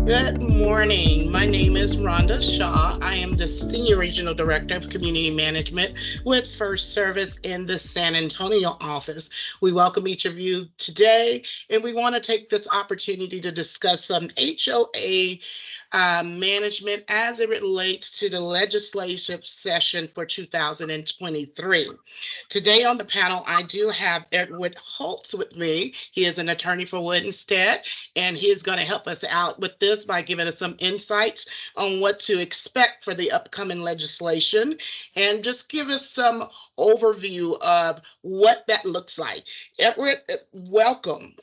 Good morning. My name is Rhonda Shaw. I am the Senior Regional Director of Community Management with First Service in the San Antonio office. We welcome each of you today, and we want to take this opportunity to discuss some HOA management as it relates to the legislative session for 2023. Today on the panel, I do have Edward Holtz with me. He is an attorney for Winstead, and he is going to help us out with this by giving us some insights on what to expect for the upcoming legislation and just give us some overview of what that looks like. Edward, welcome.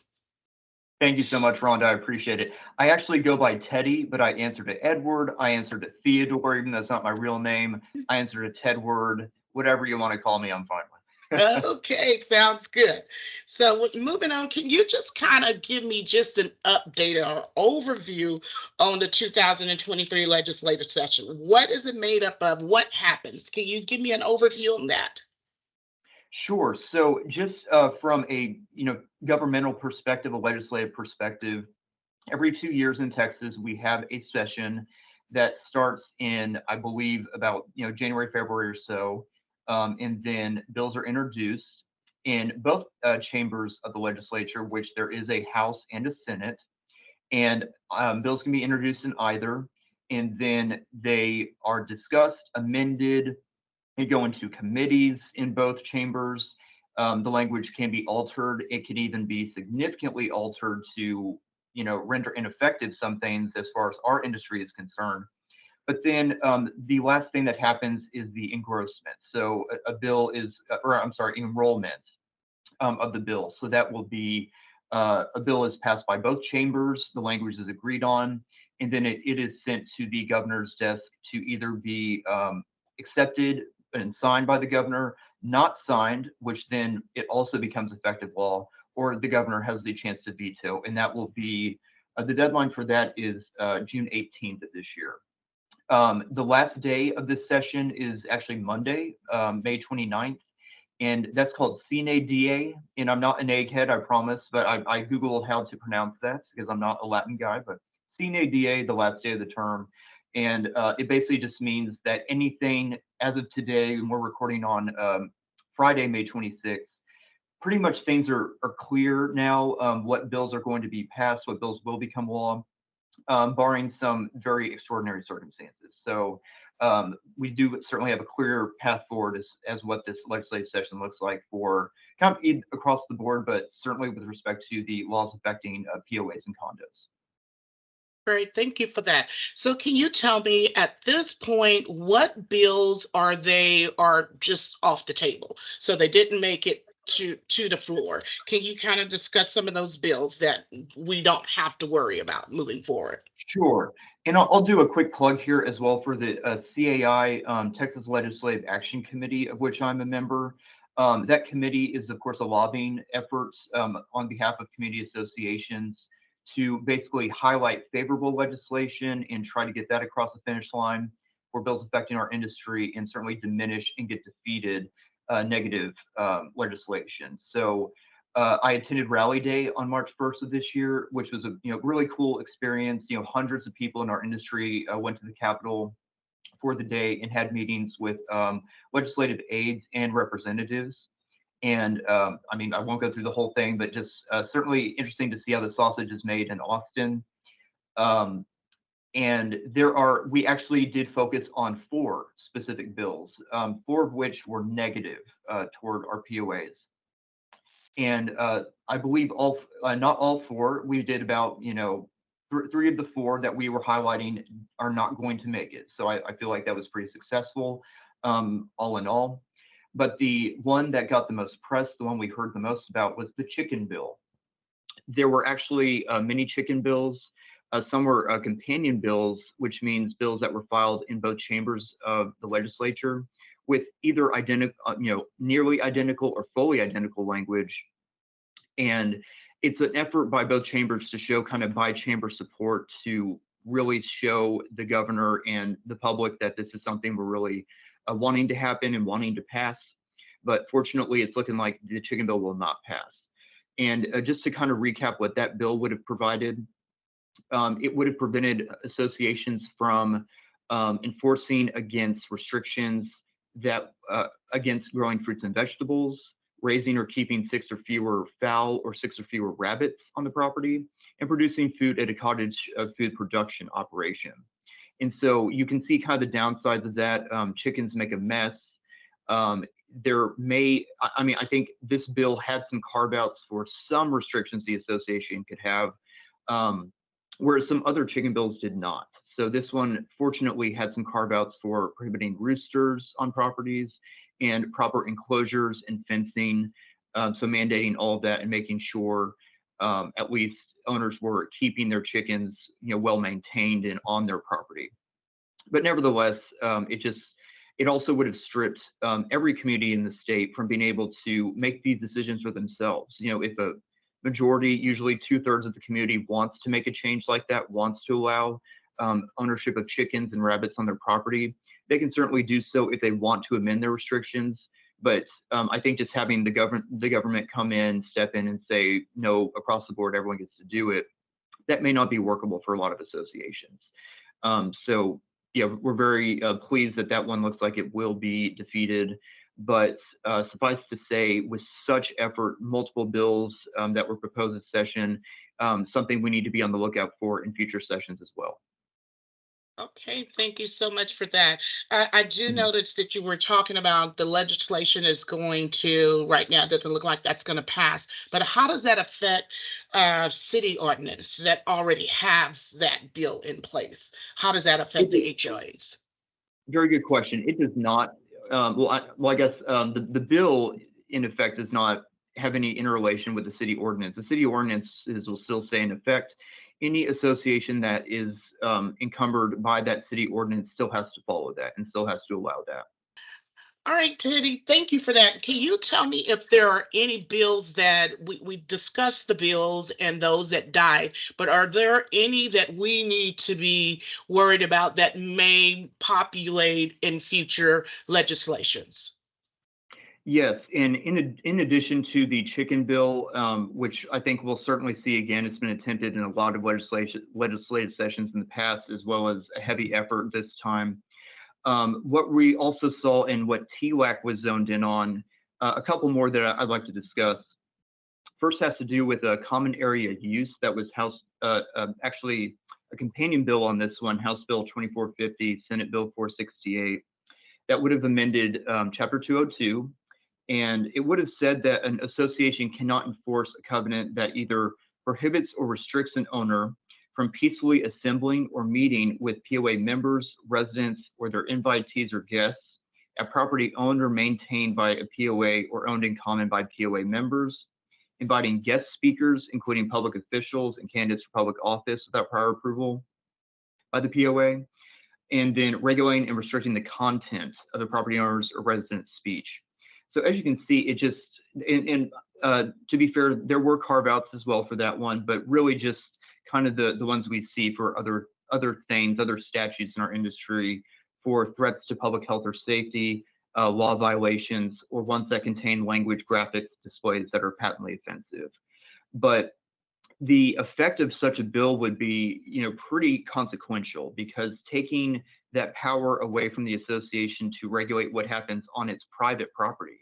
Thank you so much, Rhonda. I appreciate it. I actually go by Teddy, but I answer to Edward. I answer to Theodore, even though that's not my real name. I answer to Tedward. Whatever you want to call me, I'm fine with. Okay, sounds good. So moving on, can you just kind of give me just an update or overview on the 2023 legislative session? What is it made up of? What happens? Can you give me an overview on that? Sure. So just from a governmental perspective, a legislative perspective, every 2 years in Texas, we have a session that starts in, I believe, about January, February or so, and then bills are introduced in both chambers of the legislature, which there is a House and a Senate, and bills can be introduced in either, and then they are discussed, amended, they go into committees in both chambers. The language can be altered. It can even be significantly altered to, render ineffective some things as far as our industry is concerned. But then the last thing that happens is the engrossment. So a bill is, or I'm sorry, enrollment of the bill. So that will be a bill is passed by both chambers. The language is agreed on, and then it is sent to the governor's desk to either be accepted and signed by the governor, not signed, which then it also becomes effective law, or the governor has the chance to veto, and that will be the deadline for that is June 18th of this year. The last day of this session is actually Monday, May 29th, and that's called Sine Die. And I'm not an egghead, I promise, but I Googled how to pronounce that because I'm not a Latin guy, but Sine Die, the last day of the term. And it basically just means that anything as of today, and we're recording on Friday, May 26th, pretty much things are clear now, what bills are going to be passed, what bills will become law, barring some very extraordinary circumstances. So we do certainly have a clear path forward as what this legislative session looks like for kind of across the board, but certainly with respect to the laws affecting POAs and condos. Great, thank you for that. So can you tell me at this point, what bills are just off the table? So they didn't make it to the floor. Can you kind of discuss some of those bills that we don't have to worry about moving forward? Sure. And I'll do a quick plug here as well for the CAI, Texas Legislative Action Committee, of which I'm a member. That committee is, of course, a lobbying effort on behalf of community associations to basically highlight favorable legislation and try to get that across the finish line for bills affecting our industry, and certainly diminish and get defeated negative legislation. So I attended Rally Day on March 1st of this year, which was a really cool experience. Hundreds of people in our industry went to the Capitol for the day and had meetings with legislative aides and representatives. And I mean, I won't go through the whole thing, but just certainly interesting to see how the sausage is made in Austin. And we actually did focus on 4 specific bills, 4 of which were negative toward our POAs. And I believe not all 4, we did about, 3 of the 4 that we were highlighting are not going to make it. So I feel like that was pretty successful all in all. But the one that got the most press, the one we heard the most about, was the chicken bill. There were actually many chicken bills. Some were companion bills, which means bills that were filed in both chambers of the legislature with either nearly identical or fully identical language. And it's an effort by both chambers to show kind of by-chamber support to really show the governor and the public that this is something we're really wanting to happen and wanting to pass. But fortunately, it's looking like the chicken bill will not pass. And just to kind of recap what that bill would have provided, It would have prevented associations from enforcing against restrictions that against growing fruits and vegetables, raising or keeping 6 or fewer fowl or 6 or fewer rabbits on the property, and producing food at a cottage food production operation. And so you can see kind of the downsides of that. Chickens make a mess. Um, I think this bill had some carve outs for some restrictions the association could have, um, whereas some other chicken bills did not. So this one fortunately had some carve outs for prohibiting roosters on properties and proper enclosures and fencing. So mandating all of that and making sure at least owners were keeping their chickens, well maintained and on their property. But nevertheless, it also would have stripped every community in the state from being able to make these decisions for themselves. If a majority, usually 2/3 of the community, wants to make a change like that, wants to allow ownership of chickens and rabbits on their property, they can certainly do so if they want to amend their restrictions. But I think just having the government come in, step in, and say no across the board, everyone gets to do it, that may not be workable for a lot of associations. So yeah, we're very pleased that that one looks like it will be defeated. But suffice to say, with such effort, multiple bills that were proposed this session, something we need to be on the lookout for in future sessions as well. Okay, thank you so much for that. I do Mhm. notice that you were talking about the legislation is going to, right now, it doesn't look like that's going to pass. But how does that affect city ordinance that already has that bill in place? How does that It affect the is HOAs? very good question. It does not. I guess the bill in effect does not have any interrelation with the city ordinance. The city ordinance will still say in effect. Any association that is encumbered by that city ordinance still has to follow that and still has to allow that. All right, Teddy, thank you for that. Can you tell me if there are any bills that we discussed the bills and those that died, but are there any that we need to be worried about that may populate in future legislations? Yes, and in addition to the chicken bill, which I think we'll certainly see again, it's been attempted in a lot of legislative sessions in the past, as well as a heavy effort this time. What we also saw and what TLAC was zoned in on, a couple more that I'd like to discuss. First has to do with a common area use that was actually a companion bill on this one, House Bill 2450, Senate Bill 468, that would have amended Chapter 202, and it would have said that an association cannot enforce a covenant that either prohibits or restricts an owner from peacefully assembling or meeting with POA members, residents, or their invitees or guests at property owned or maintained by a POA or owned in common by POA members, inviting guest speakers, including public officials and candidates for public office without prior approval by the POA, and then regulating and restricting the content of the property owner's or resident's speech. So as you can see, it just, to be fair, there were carve outs as well for that one, but really just kind of the ones we see for other things, other statutes in our industry for threats to public health or safety, law violations, or ones that contain language, graphics, displays that are patently offensive. But the effect of such a bill would be, pretty consequential because taking that power away from the association to regulate what happens on its private property,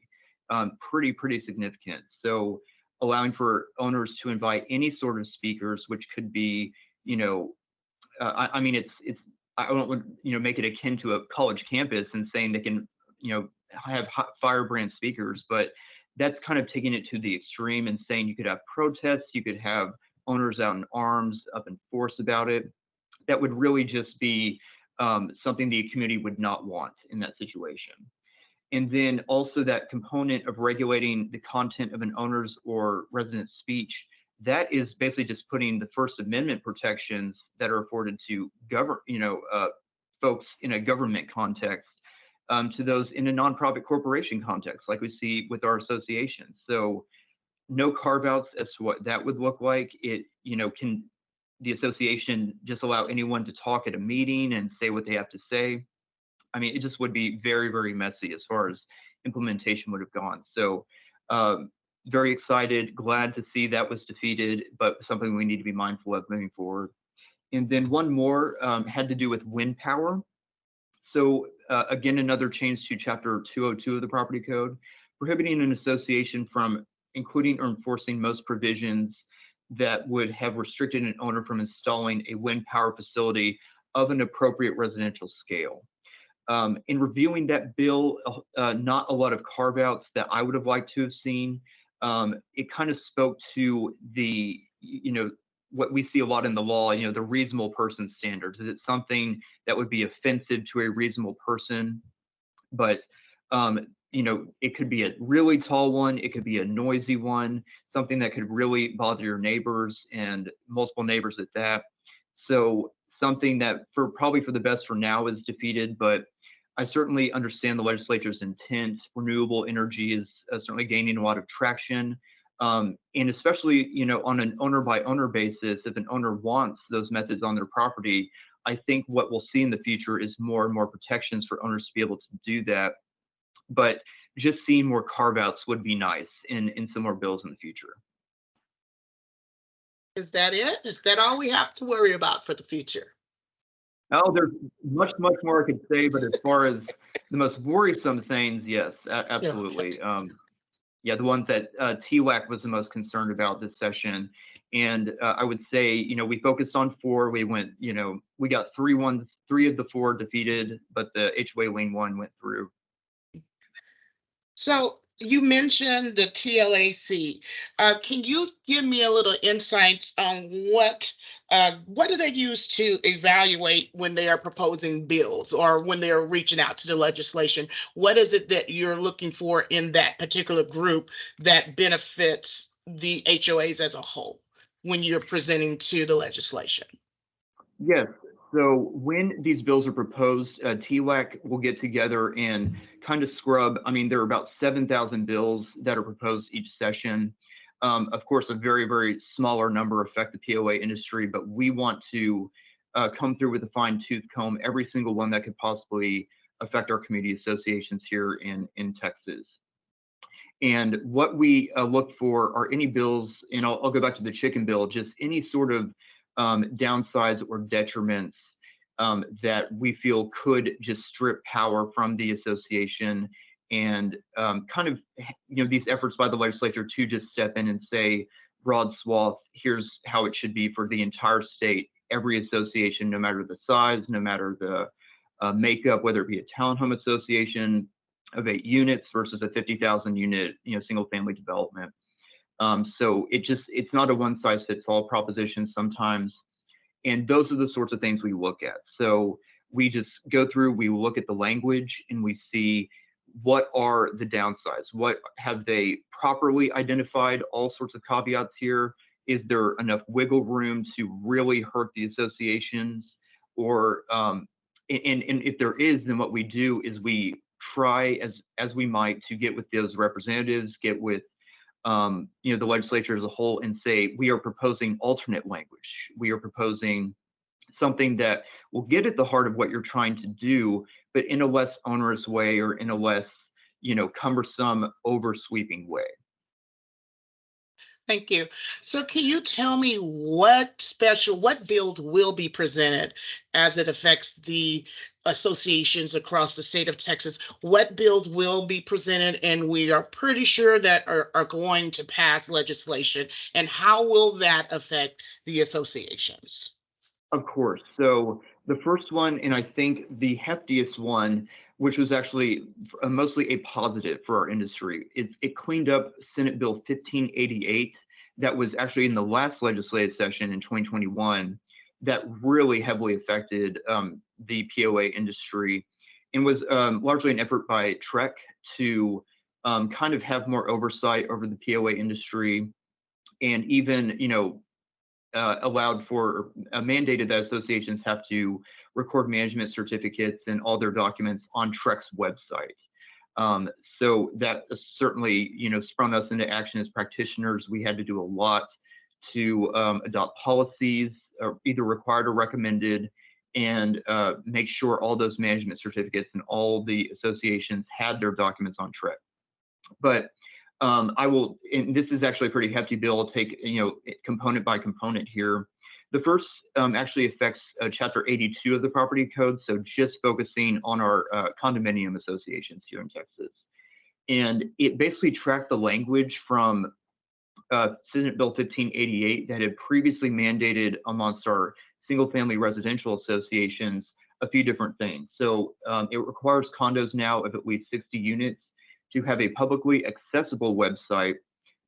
pretty significant. So allowing for owners to invite any sort of speakers, which could be, I mean, I don't want make it akin to a college campus and saying they can, have firebrand speakers, but that's kind of taking it to the extreme and saying you could have protests, you could have owners out in arms, up in force about it. That would really just be something the community would not want in that situation. And then also that component of regulating the content of an owner's or resident's speech, that is basically just putting the First Amendment protections that are afforded to folks in a government context to those in a nonprofit corporation context, like we see with our associations. So no carve outs as to what that would look like. Can the association just allow anyone to talk at a meeting and say what they have to say? I mean, it just would be very messy as far as implementation would have gone. So, very excited, glad to see that was defeated, but something we need to be mindful of moving forward. And then one more had to do with wind power. So again, another change to Chapter 202 of the Property Code, prohibiting an association from including or enforcing most provisions that would have restricted an owner from installing a wind power facility of an appropriate residential scale. In reviewing that bill, not a lot of carve-outs that I would have liked to have seen. It kind of spoke to the, what we see a lot in the law, the reasonable person standards. Is it something that would be offensive to a reasonable person? But, it could be a really tall one. It could be a noisy one, something that could really bother your neighbors and multiple neighbors at that. So something that probably for the best for now is defeated, but I certainly understand the legislature's intent. Renewable energy is certainly gaining a lot of traction. And especially, on an owner by owner basis, if an owner wants those methods on their property, I think what we'll see in the future is more and more protections for owners to be able to do that. But just seeing more carve-outs would be nice in some more bills in the future. Is that it? Is that all we have to worry about for the future? Oh, there's much, much more I could say, but as far as the most worrisome things, yes, absolutely. Yeah, the ones that TWAC was the most concerned about this session. And I would say, we focused on 4. We went, we got 3 of the 4 defeated, but the HOA lien 1 went through. So you mentioned the TLAC. Can you give me a little insights on what do they use to evaluate when they are proposing bills or when they're reaching out to the legislation? What is it that you're looking for in that particular group that benefits the HOAs as a whole when you're presenting to the legislation? Yes. So when these bills are proposed, TLAC will get together and kind of scrub. I mean, there are about 7,000 bills that are proposed each session. Of course, a very, very smaller number affect the POA industry, but we want to come through with a fine-tooth comb every single one that could possibly affect our community associations here in Texas. And what we look for are any bills, and I'll go back to the chicken bill, just any sort of downsides or detriments that we feel could just strip power from the association, and kind of, these efforts by the legislature to just step in and say, broad swath, here's how it should be for the entire state, every association, no matter the size, no matter the makeup, whether it be a townhome association of 8 units versus a 50,000 unit, single family development. So it's not a one size fits all proposition sometimes. And those are the sorts of things we look at. So we just go through, we look at the language, and we see what are the downsides? What have they properly identified? All sorts of caveats here. Is there enough wiggle room to really hurt the associations? Or, and if there is, then what we do is we try as we might to get with those representatives, get with the legislature as a whole, and say, we are proposing alternate language. We are proposing something that will get at the heart of what you're trying to do, but in a less onerous way, or in a less, cumbersome, oversweeping way. Thank you. So can you tell me what bills will be presented as it affects the associations across the state of Texas? What bills will be presented and we are pretty sure that are going to pass legislation, and how will that affect the associations? Of course. So the first one, and I think the heftiest one, which was actually mostly a positive for our industry, it cleaned up Senate Bill 1588 that was actually in the last legislative session in 2021 that really heavily affected the POA industry, and was largely an effort by TREC to kind of have more oversight over the POA industry, and even, allowed for mandated that associations have to record management certificates and all their documents on TREC's website. So that certainly, sprung us into action as practitioners. We had to do a lot to adopt policies, either required or recommended, and make sure all those management certificates and all the associations had their documents on TREC. But and this is actually a pretty hefty bill. I'll take, component by component here. The first actually affects Chapter 82 of the Property Code, so just focusing on our condominium associations here in Texas. And it basically tracked the language from Senate Bill 1588 that had previously mandated amongst our single-family residential associations a few different things. So it requires condos now of at least 60 units to have a publicly accessible website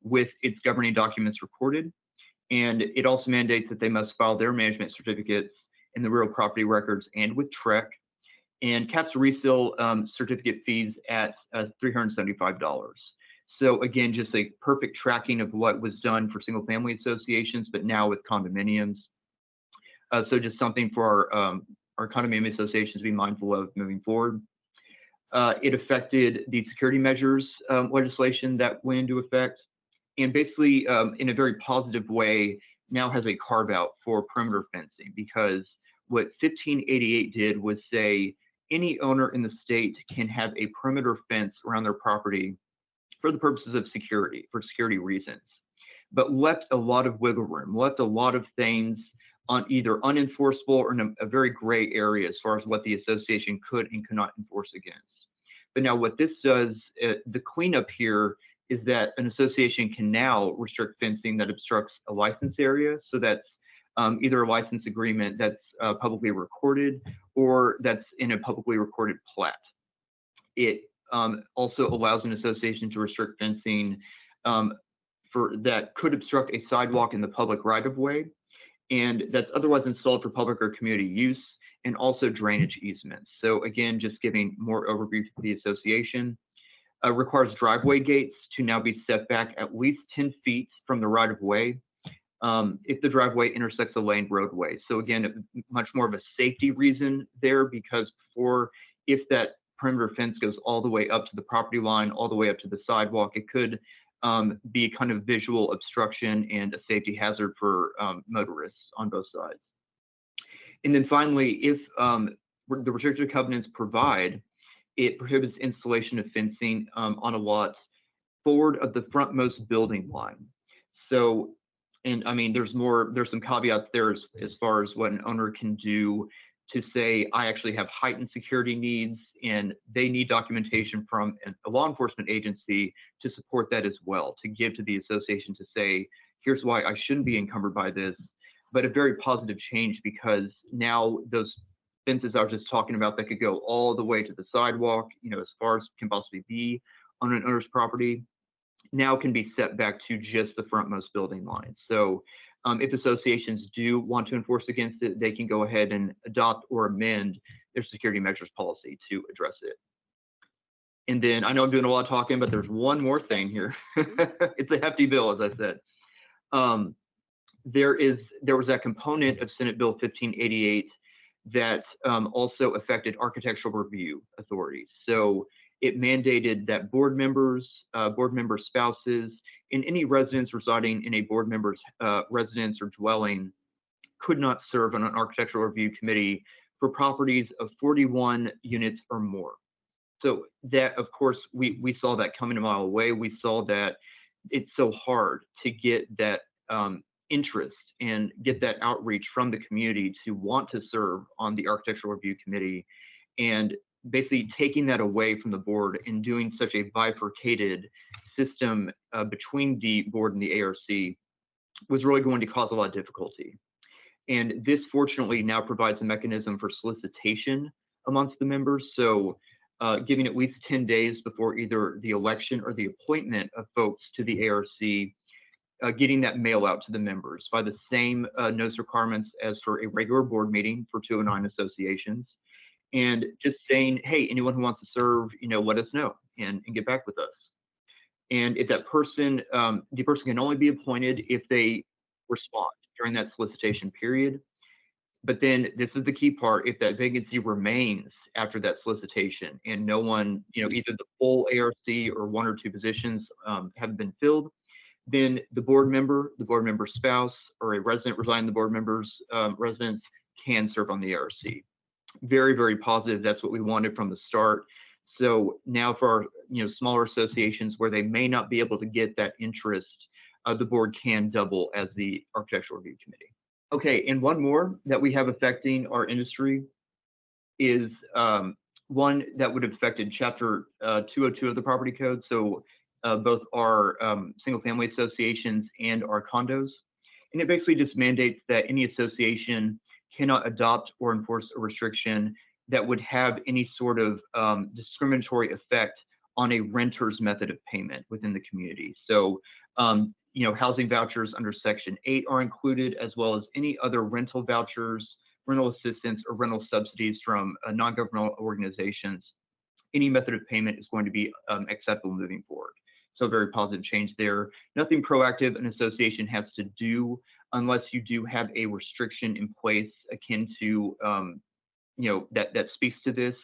with its governing documents recorded. And it also mandates that they must file their management certificates in the real property records and with TREC, and caps the resale certificate fees at $375. So again, just a perfect tracking of what was done for single family associations, but now with condominiums. So just something for our condominium associations to be mindful of moving forward. It affected the security measures legislation that went into effect, and basically in a very positive way now has a carve out for perimeter fencing, because what 1588 did was say any owner in the state can have a perimeter fence around their property for the purposes of security, for security reasons, but left a lot of wiggle room, left a lot of things on either unenforceable or in a very gray area as far as what the association could and could not enforce against. But now what this does, the cleanup here is that an association can now restrict fencing that obstructs a license area. So that's either a license agreement that's publicly recorded or that's in a publicly recorded plat. It also allows an association to restrict fencing that could obstruct a sidewalk in the public right-of-way, and that's otherwise installed for public or community use, and also drainage easements. So again, just giving more overview to the association. Requires driveway gates to now be set back at least 10 feet from the right-of-way if the driveway intersects a laned roadway. So again, much more of a safety reason there, because before, if that perimeter fence goes all the way up to the property line, all the way up to the sidewalk, it could be kind of visual obstruction and a safety hazard for motorists on both sides. And then finally, if the restricted covenants provide, it prohibits installation of fencing on a lot forward of the frontmost building line. So, and I mean, there's some caveats there as far as what an owner can do to say, I actually have heightened security needs, and they need documentation from a law enforcement agency to support that as well, to give to the association to say, here's why I shouldn't be encumbered by this. But a very positive change, because now those fences I was just talking about that could go all the way to the sidewalk, as far as can possibly be on an owner's property, now can be set back to just the frontmost building line. So if associations do want to enforce against it, they can go ahead and adopt or amend their security measures policy to address it. And then I know I'm doing a lot of talking, but there's one more thing here. It's a hefty bill, as I said. There was that component of Senate Bill 1588 that also affected architectural review authorities. So it mandated that board members, board member spouses, and any residents residing in a board member's residence or dwelling could not serve on an architectural review committee for properties of 41 units or more. So that, of course, we saw that coming a mile away. We saw that it's so hard to get that interest and get that outreach from the community to want to serve on the architectural review committee, and basically taking that away from the board and doing such a bifurcated system between the board and the ARC was really going to cause a lot of difficulty. And this fortunately now provides a mechanism for solicitation amongst the members. So giving at least 10 days before either the election or the appointment of folks to the ARC, getting that mail out to the members by the same notice requirements as for a regular board meeting for 209 associations, and just saying, hey, anyone who wants to serve, let us know and get back with us. And if that person, the person can only be appointed if they respond during that solicitation period. But then this is the key part: if that vacancy remains after that solicitation and no one, either the full ARC or one or two positions have been filled, then the board member, spouse, or a resident residing in the board member's residence can serve on the ARC. Very, very positive. That's what we wanted from the start. So now for our, smaller associations where they may not be able to get that interest, the board can double as the architectural review committee. Okay, and one more that we have affecting our industry is one that would have affected Chapter 202 of the Property Code. So both our single-family associations and our condos. And it basically just mandates that any association cannot adopt or enforce a restriction that would have any sort of discriminatory effect on a renter's method of payment within the community. So, housing vouchers under Section 8 are included, as well as any other rental vouchers, rental assistance, or rental subsidies from non-governmental organizations. Any method of payment is going to be acceptable moving forward. So a very positive change there. Nothing proactive an association has to do unless you do have a restriction in place akin to, that speaks to this.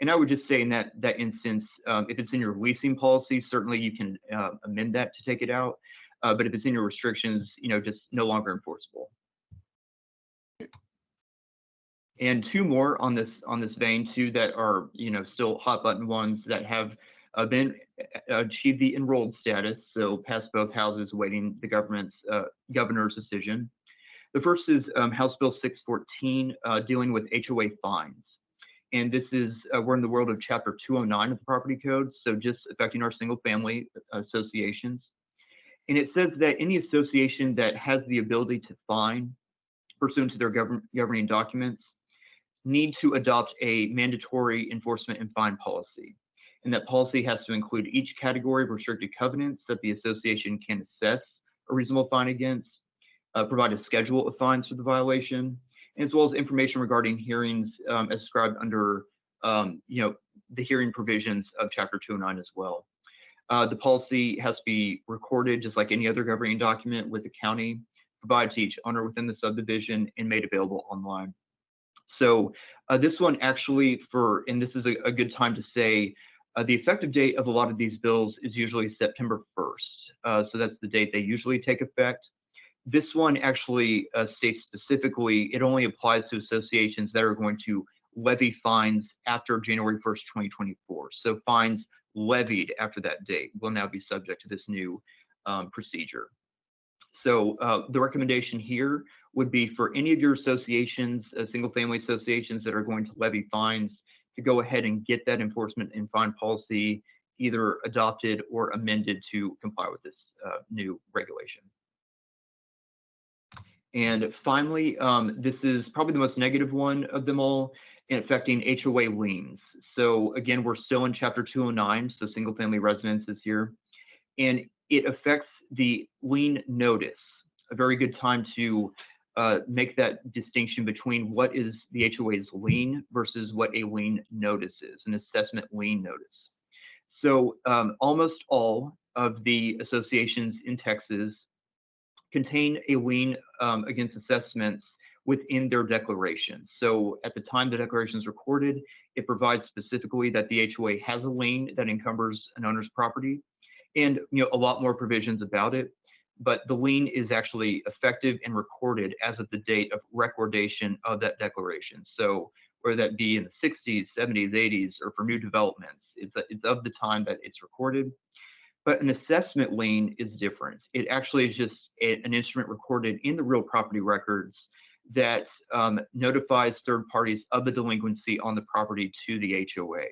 And I would just say in that instance, if it's in your leasing policy, certainly you can amend that to take it out. But if it's in your restrictions, just no longer enforceable. And two more on this vein, two that are still hot button ones that have been achieved the enrolled status, so passed both houses, awaiting the governor's decision. The first is House Bill 614, dealing with HOA fines. And this is, we're in the world of Chapter 209 of the Property Code, so just affecting our single family associations. And it says that any association that has the ability to fine pursuant to their governing documents need to adopt a mandatory enforcement and fine policy. And that policy has to include each category of restricted covenants that the association can assess a reasonable fine against, provide a schedule of fines for the violation, as well as information regarding hearings as described under the hearing provisions of Chapter 209 as well. The policy has to be recorded just like any other governing document with the county, provided to each owner within the subdivision, and made available online. So this one actually, and this is a good time to say, the effective date of a lot of these bills is usually September 1st. So that's the date they usually take effect. This one actually states specifically it only applies to associations that are going to levy fines after January 1st, 2024. So fines levied after that date will now be subject to this new procedure. So the recommendation here would be for any of your associations, single-family associations that are going to levy fines, to go ahead and get that enforcement and fine policy either adopted or amended to comply with this new regulation. And finally, this is probably the most negative one of them all, in affecting HOA liens. So again, we're still in Chapter 209, so single-family residences here, and it affects the lien notice. A very good time to make that distinction between what is the HOA's lien versus what a lien notice is, an assessment lien notice. So almost all of the associations in Texas contain a lien against assessments within their declaration. So at the time the declaration is recorded, it provides specifically that the HOA has a lien that encumbers an owner's property, and a lot more provisions about it. But the lien is actually effective and recorded as of the date of recordation of that declaration. So whether that be in the 60s, 70s, 80s, or for new developments, it's of the time that it's recorded. But an assessment lien is different. It actually is just an instrument recorded in the real property records that notifies third parties of the delinquency on the property to the HOA,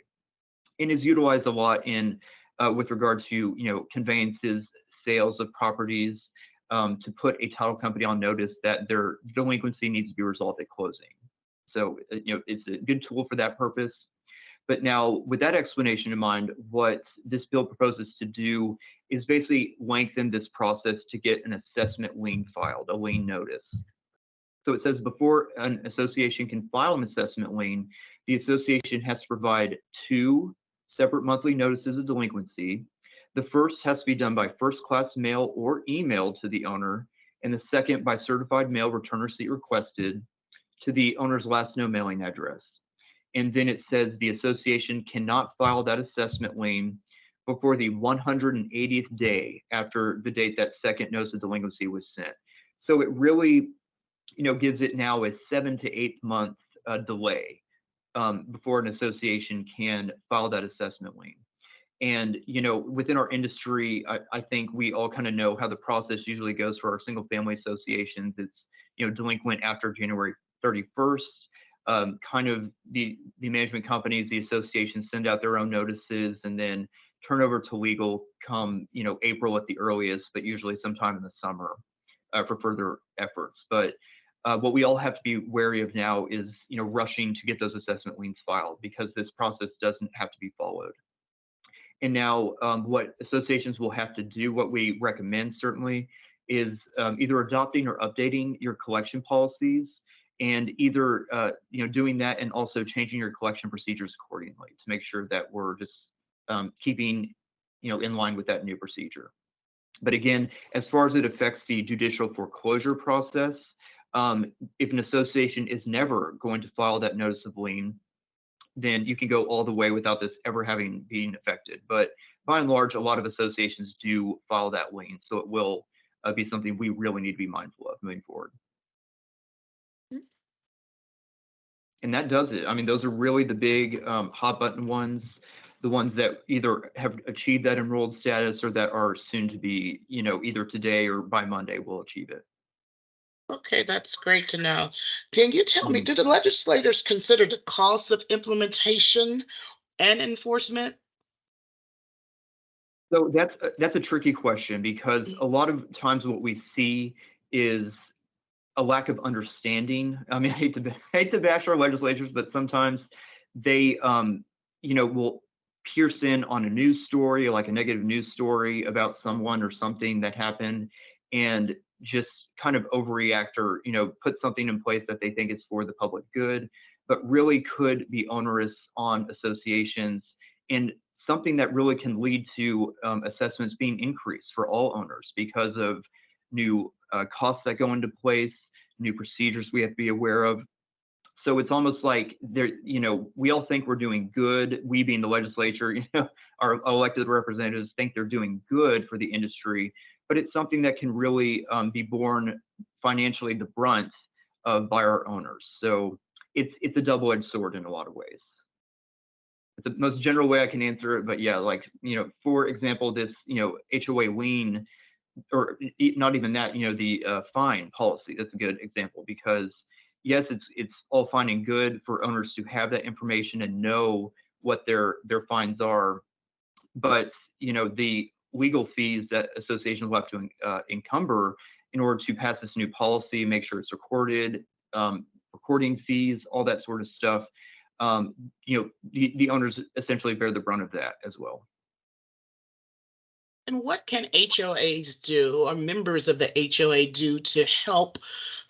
and is utilized a lot in with regard to conveyances, sales of properties, to put a title company on notice that their delinquency needs to be resolved at closing. So it's a good tool for that purpose. But now, with that explanation in mind, what this bill proposes to do is basically lengthen this process to get an assessment lien filed, a lien notice. So it says before an association can file an assessment lien, the association has to provide 2 separate monthly notices of delinquency. The first has to be done by first-class mail or email to the owner, and the second by certified mail return receipt requested to the owner's last known mailing address. And then it says the association cannot file that assessment lien before the 180th day after the date that second notice of delinquency was sent. So it really, gives it now a 7 to 8 month delay before an association can file that assessment lien. And, within our industry, I think we all kind of know how the process usually goes for our single family associations. It's, delinquent after January 31st. Kind of the management companies, the associations send out their own notices and then turn over to legal come, April at the earliest, but usually sometime in the summer for further efforts. But what we all have to be wary of now is, rushing to get those assessment liens filed, because this process doesn't have to be followed. And now what associations will have to do, what we recommend certainly, is either adopting or updating your collection policies, and either doing that and also changing your collection procedures accordingly to make sure that we're just keeping in line with that new procedure. But again, as far as it affects the judicial foreclosure process, if an association is never going to file that notice of lien, then you can go all the way without this ever having been affected. But by and large, a lot of associations do file that lien, so it will be something we really need to be mindful of moving forward. And that does it. I mean, those are really the big hot button ones, the ones that either have achieved that enrolled status or that are soon to be, either today or by Monday will achieve it. Okay, that's great to know. Can you tell me, do the legislators consider the cost of implementation and enforcement? So that's a tricky question, because a lot of times what we see is a lack of understanding. I mean, I hate to bash our legislators, but sometimes they, will pierce in on a news story, like a negative news story about someone or something that happened, and just kind of overreact or, put something in place that they think is for the public good, but really could be onerous on associations, and something that really can lead to assessments being increased for all owners because of new costs that go into place, new procedures we have to be aware of. So it's almost like we all think we're doing good. We, being the legislature, our elected representatives, think they're doing good for the industry, but it's something that can really be borne financially the brunt of by our owners. So it's a double-edged sword in a lot of ways. It's the most general way I can answer it, but yeah, for example, this HOA lien, or not even that, the fine policy. That's a good example, because yes, it's all fine and good for owners to have that information and know what their fines are, but the legal fees that associations will have to encumber in order to pass this new policy, make sure it's recorded, recording fees, all that sort of stuff. The owners essentially bear the brunt of that as well. And what can HOAs do, or members of the HOA do, to help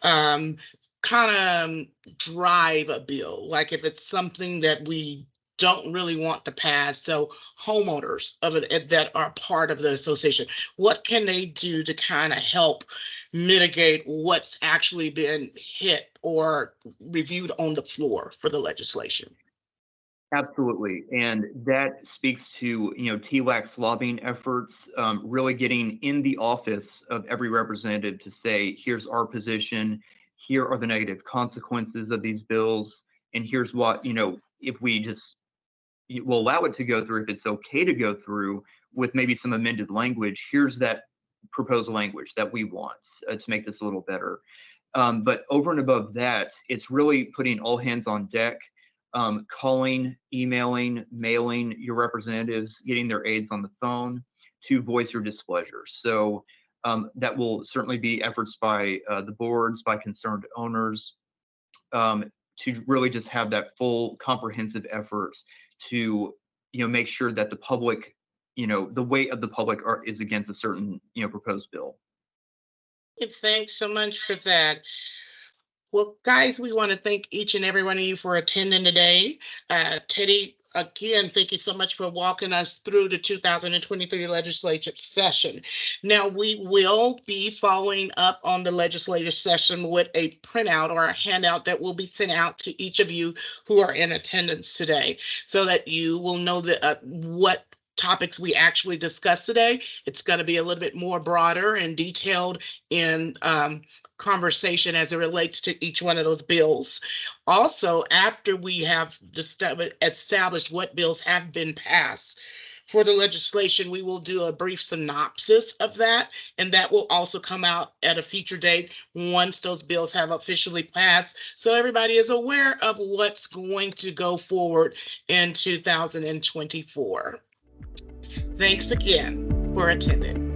kind of drive a bill? Like if it's something that we don't really want to pass, so homeowners of it that are part of the association, what can they do to kind of help mitigate what's actually been hit or reviewed on the floor for the legislation? Absolutely, and that speaks to TLAC's lobbying efforts, really getting in the office of every representative to say, here's our position, here are the negative consequences of these bills, and here's what, if we just will allow it to go through, if it's okay to go through with maybe some amended language, here's that proposed language that we want to make this a little better. But over and above that, it's really putting all hands on deck. Calling, emailing, mailing your representatives, getting their aides on the phone to voice your displeasure. So that will certainly be efforts by the boards, by concerned owners, to really just have that full comprehensive effort to make sure that the public, the weight of the public is against a certain proposed bill. Thanks so much for that. Well, guys, we want to thank each and every one of you for attending today. Teddy, again, thank you so much for walking us through the 2023 legislative session. Now, we will be following up on the legislative session with a printout or a handout that will be sent out to each of you who are in attendance today, so that you will know what topics we actually discussed today. It's going to be a little bit more broader and detailed in conversation as it relates to each one of those bills. Also, after we have established what bills have been passed for the legislation, we will do a brief synopsis of that, and that will also come out at a future date once those bills have officially passed, so everybody is aware of what's going to go forward in 2024. Thanks again for attending.